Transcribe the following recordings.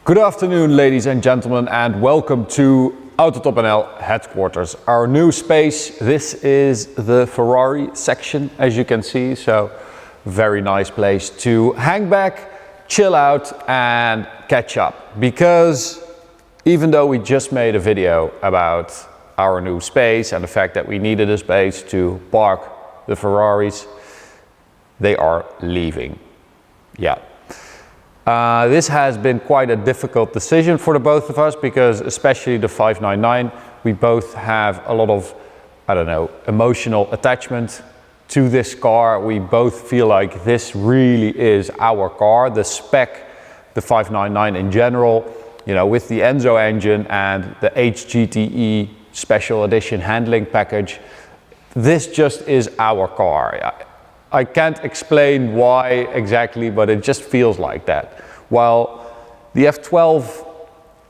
Good afternoon, ladies and gentlemen, and welcome to AutoTopNL headquarters. Our new space, this is the Ferrari section, as you can see, so very nice place to hang back, chill out and catch up. Because even though we just made a video about our new space and the fact that we needed a space to park the Ferraris, they are leaving. Yeah. This has been quite a difficult decision for the both of us because especially the 599, we both have a lot of, emotional attachment to this car. We both feel like this really is our car. The spec, the 599 in general, with the Enzo engine and the HGTE special edition handling package, this just is our car. I can't explain why exactly, but it just feels like that. While the F12,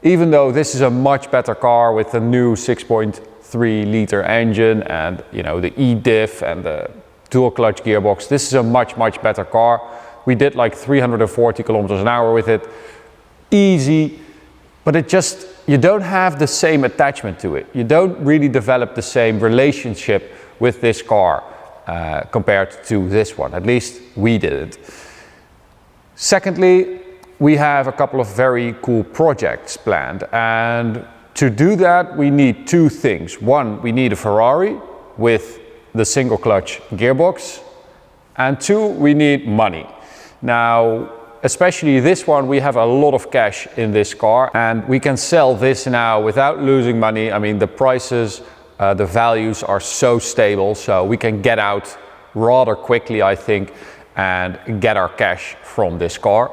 even though this is a much better car with a new 6.3 liter engine and the e-diff and the dual clutch gearbox, this is a much better car. We did like 340 kilometers an hour with it, easy, but you don't have the same attachment to it. You don't really develop the same relationship with this car. Compared to this one, at least we didn't. Secondly, we have a couple of very cool projects planned, and to do that we need two things. One, we need a Ferrari with the single clutch gearbox, and two, we need money. Now, especially this one, we have a lot of cash in this car and we can sell this now without losing money. I mean, the prices, the values are so stable, so we can get out rather quickly, I think, and get our cash from this car.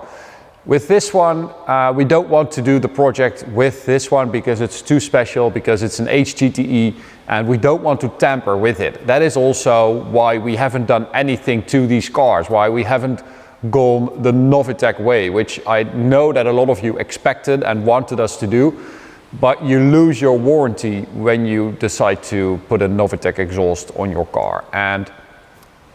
With this one, we don't want to do the project with this one because it's too special, because it's an HGTE and we don't want to tamper with it. That is also why we haven't done anything to these cars, why we haven't gone the Novitec way, which I know that a lot of you expected and wanted us to do. But you lose your warranty when you decide to put a Novitec exhaust on your car. And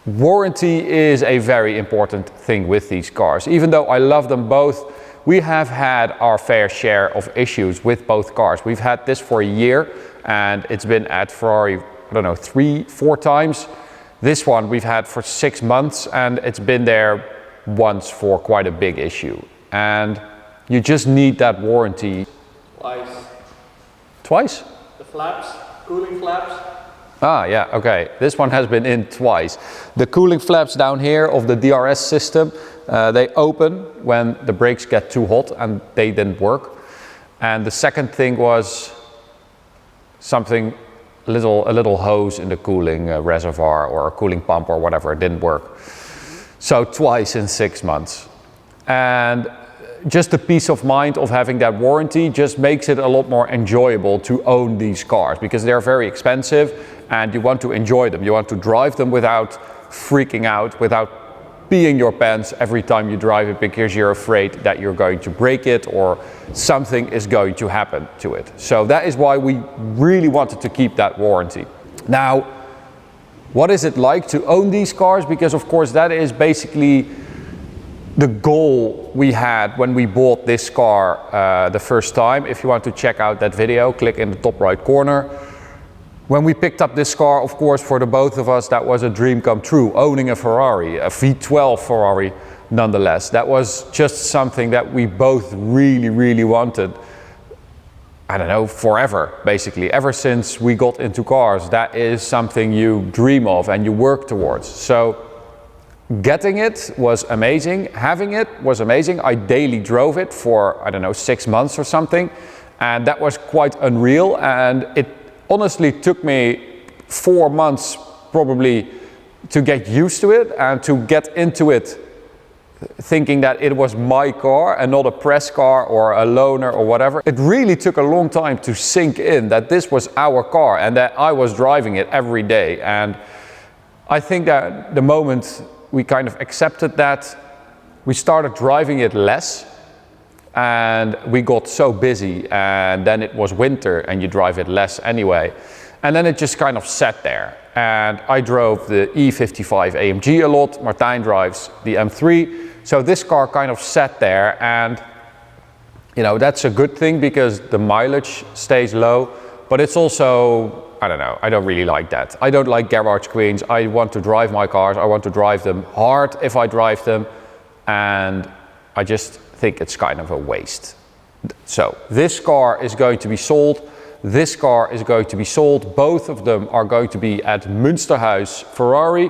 warranty is a very important thing with these cars. Even though I love them both, we have had our fair share of issues with both cars. We've had this for a year and it's been at Ferrari, 3-4 times. This one we've had for 6 months and it's been there once for quite a big issue. And you just need that warranty. Twice? The flaps, cooling flaps. Ah, yeah, okay. This one has been in twice. The cooling flaps down here of the DRS system, they open when the brakes get too hot and they didn't work. And the second thing was something, a little hose in the cooling reservoir or a cooling pump or whatever, it didn't work. So twice in 6 months. And just the peace of mind of having that warranty just makes it a lot more enjoyable to own these cars, because they're very expensive and you want to enjoy them. You want to drive them without freaking out, without peeing your pants every time you drive it because you're afraid that you're going to break it or something is going to happen to it. So that is why we really wanted to keep that warranty. Now, what is it like to own these cars? Because of course that is basically the goal we had when we bought this car the first time. If you want to check out that video, click in the top right corner. When we picked up this car, of course, for the both of us, that was a dream come true, owning a Ferrari, a V12 Ferrari nonetheless. That was just something that we both really wanted, forever, basically. Ever since we got into cars, that is something you dream of and you work towards. So getting it was amazing, having it was amazing. I daily drove it for, 6 months or something, and that was quite unreal. And it honestly took me 4 months probably to get used to it and to get into it thinking that it was my car and not a press car or a loaner or whatever. It really took a long time to sink in that this was our car and that I was driving it every day. And I think that the moment we kind of accepted that, we started driving it less and we got so busy, and then it was winter and you drive it less anyway. And then it just kind of sat there. And I drove the E55 AMG a lot, Martijn drives the M3. So this car kind of sat there, and You know, that's a good thing because the mileage stays low, but it's also, I don't know, I don't really like that. I don't like garage queens. I want to drive my cars. I want to drive them hard if I drive them, and I just think it's kind of a waste. So this car is going to be sold. This car is going to be sold. Both of them are going to be at Münsterhuis Ferrari,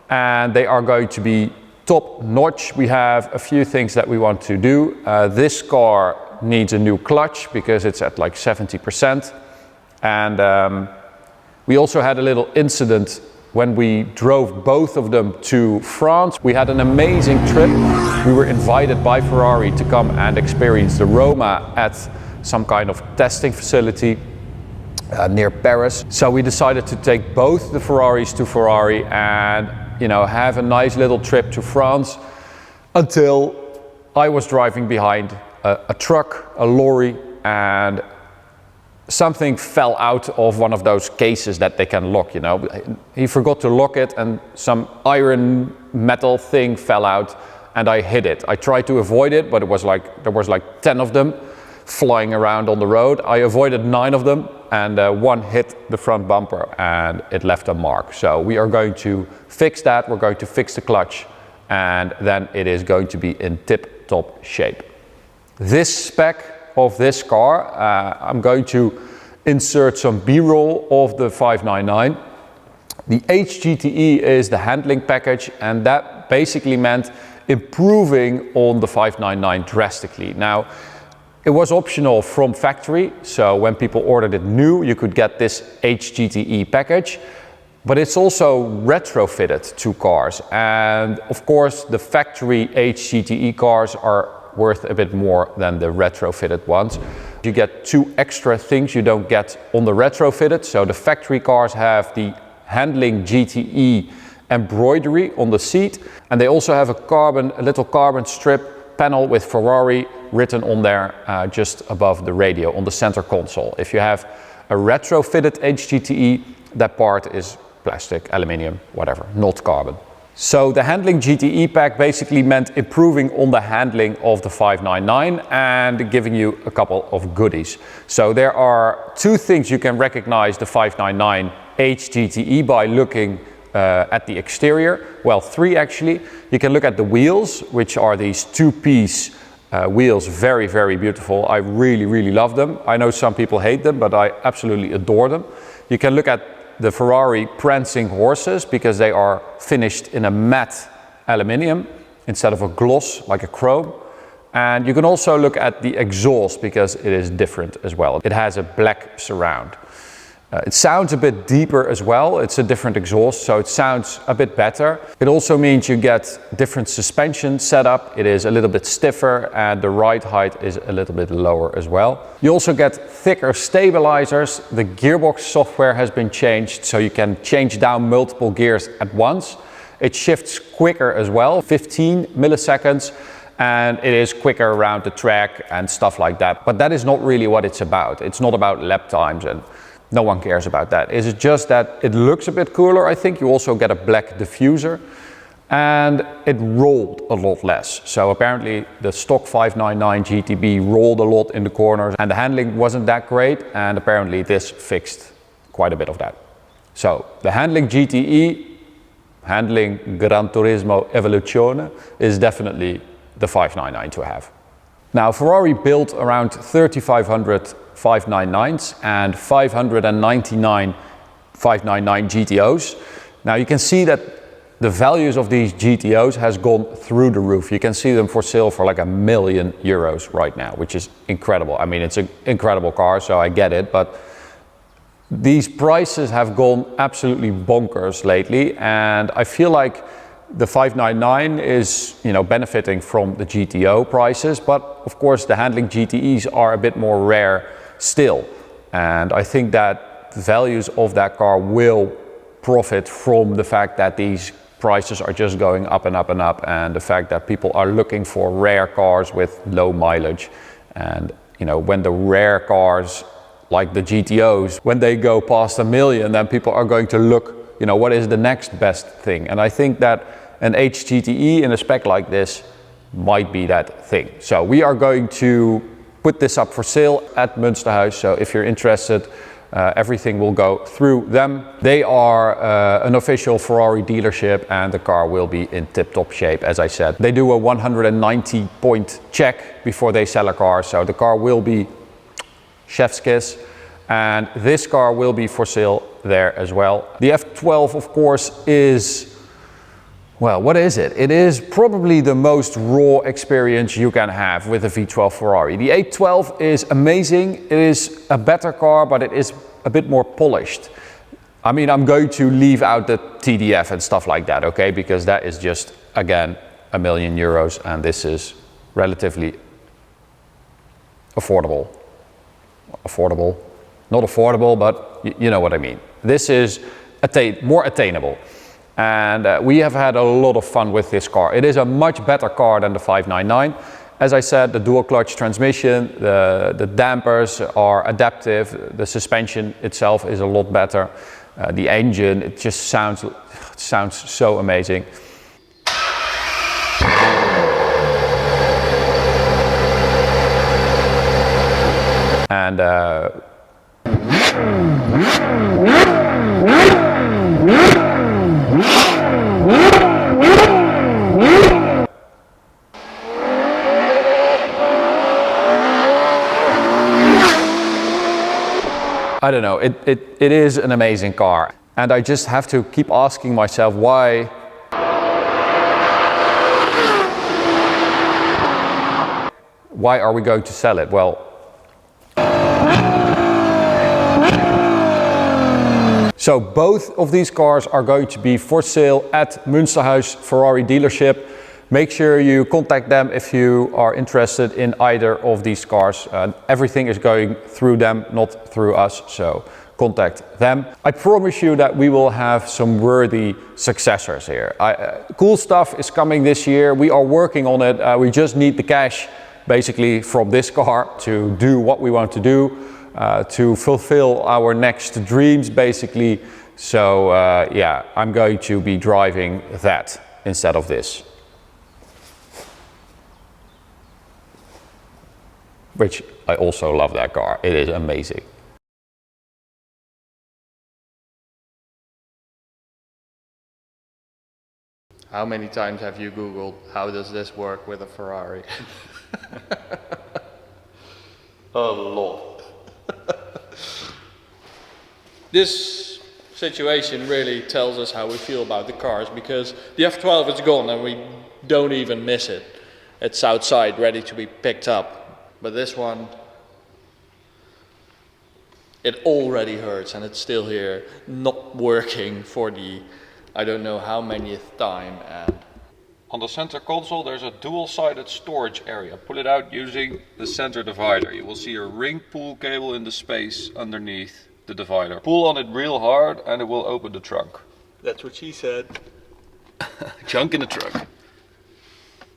and they are going to be top notch. We have a few things that we want to do. This car needs a new clutch because it's at like 70%. And we also had a little incident when we drove both of them to France. We had an amazing trip. We were invited by Ferrari to come and experience the Roma at some kind of testing facility near Paris. So we decided to take both the Ferraris to Ferrari and, you know, have a nice little trip to France, until I was driving behind a truck, a lorry, and something fell out of one of those cases that they can lock, you know. He forgot to lock it and some iron metal thing fell out and I hit it. I tried to avoid it, but it was like, there was like 10 of them flying around on the road. I avoided 9 of them, and one hit the front bumper and it left a mark. So we are going to fix that. We're going to fix the clutch, and then it is going to be in tip-top shape. This spec of this car, I'm going to insert some B-roll of the 599. The HGTE is the handling package, and that basically meant improving on the 599 drastically. Now, it was optional from factory, so when people ordered it new, you could get this HGTE package, but it's also retrofitted to cars. And of course, the factory HGTE cars are worth a bit more than the retrofitted ones. You get 2 extra things you don't get on the retrofitted. So the factory cars have the handling GTE embroidery on the seat, and they also have a little carbon strip panel with Ferrari written on there just above the radio on the center console. If you have a retrofitted HGTE, that part is plastic, aluminium, whatever, not carbon. So the handling GTE pack basically meant improving on the handling of the 599 and giving you a couple of goodies. So there are 2 things you can recognize the 599 HGTE by looking at the exterior. Well, 3 actually. You can look at the wheels, which are these 2-piece wheels, very, very beautiful. I really, really love them. I know some people hate them, but I absolutely adore them. You can look at the Ferrari prancing horses because they are finished in a matte aluminium instead of a gloss like a chrome. And you can also look at the exhaust because it is different as well. It has a black surround. It sounds a bit deeper as well. It's a different exhaust, so it sounds a bit better. It also means you get different suspension setup. It is a little bit stiffer and the ride height is a little bit lower as well. You also get thicker stabilizers. The gearbox software has been changed, so you can change down multiple gears at once. It shifts quicker as well, 15 milliseconds. And it is quicker around the track and stuff like that. But that is not really what it's about. It's not about lap times, and no one cares about that. It's just that it looks a bit cooler. I think you also get a black diffuser, and it rolled a lot less. So apparently the stock 599 GTB rolled a lot in the corners and the handling wasn't that great, and apparently this fixed quite a bit of that. So the handling GTE, handling Gran Turismo Evoluzione, is definitely the 599 to have. Now, Ferrari built around 3,500 599s and 599 599 GTOs. Now you can see that the values of these GTOs has gone through the roof. You can see them for sale for like €1 million right now, which is incredible. I mean, it's an incredible car, so I get it, but these prices have gone absolutely bonkers lately, and I feel like the 599 is, you know, benefiting from the GTO prices, but of course the handling GTEs are a bit more rare still, and I think that the values of that car will profit from the fact that these prices are just going up and up and up, and the fact that people are looking for rare cars with low mileage. And you know, when the rare cars like the GTOs, when they go past $1 million, then people are going to look, you know, what is the next best thing? And I think that an HGTE in a spec like this might be that thing. So we are going to put this up for sale at Münsterhuis, so if you're interested, everything will go through them. They are an official Ferrari dealership and the car will be in tip-top shape, as I said. They do a 190-point check before they sell a car, so the car will be chef's kiss. And this car will be for sale there as well. The F12, of course, is, well, what is it? It is probably the most raw experience you can have with a V12 Ferrari. The 812 is amazing. It is a better car, but it is a bit more polished. I mean, I'm going to leave out the TDF and stuff like that, okay? Because that is just, again, €1,000,000, and this is relatively affordable. Not affordable, but you know what I mean. This is more attainable. And we have had a lot of fun with this car. It is a much better car than the 599. As I said, the dual clutch transmission, the dampers are adaptive, the suspension itself is a lot better. The engine, it just sounds so amazing. And I don't know, it is an amazing car. And I just have to keep asking myself why are we going to sell it? Well, so both of these cars are going to be for sale at Münsterhuis Ferrari dealership. Make sure you contact them if you are interested in either of these cars. Everything is going through them, not through us, so contact them. I promise you that we will have some worthy successors here. Cool stuff is coming this year. We are working on it. We just need the cash basically from this car to do what we want to do, to fulfill our next dreams basically. So yeah, I'm going to be driving that instead of this. Which I also love that car. It is amazing. How many times have you Googled, how does this work with a Ferrari? A lot. This situation really tells us how we feel about the cars, because the F12 is gone and we don't even miss it. It's outside ready to be picked up. But this one, it already hurts and it's still here, not working for the I don't know how manyth time. And on the center console there's a dual-sided storage area. Pull it out using the center divider. You will see a ring pull cable in the space underneath the divider. Pull on it real hard and it will open the trunk. That's what she said. Junk in the trunk.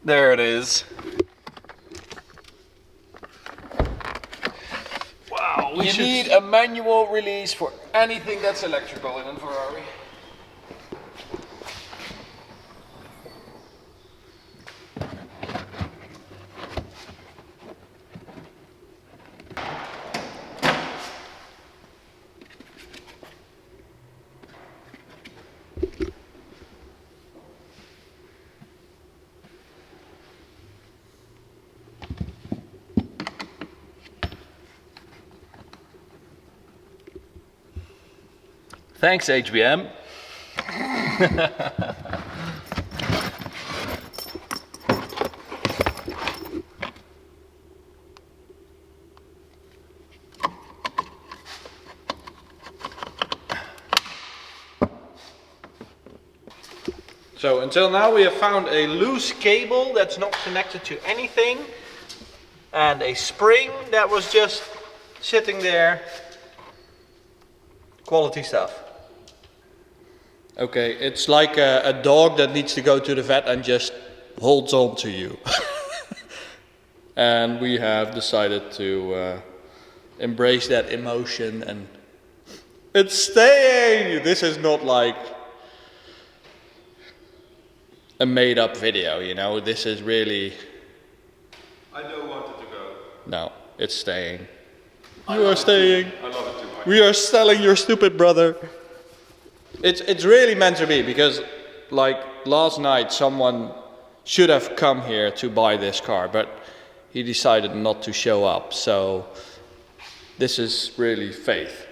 There it is. Wow, you need a manual release for anything that's electrical in a Ferrari. Thanks, HBM. So until now we have found a loose cable that's not connected to anything and a spring that was just sitting there. Quality stuff. Okay, it's like a dog that needs to go to the vet and just holds on to you. And we have decided to embrace that emotion, and it's staying! This is not like a made up video, you know, this is really... I don't want it to go. No, it's staying. You are staying. I love it too much. We are selling your stupid brother. It's really meant to be, because like last night someone should have come here to buy this car, but he decided not to show up. So this is really faith.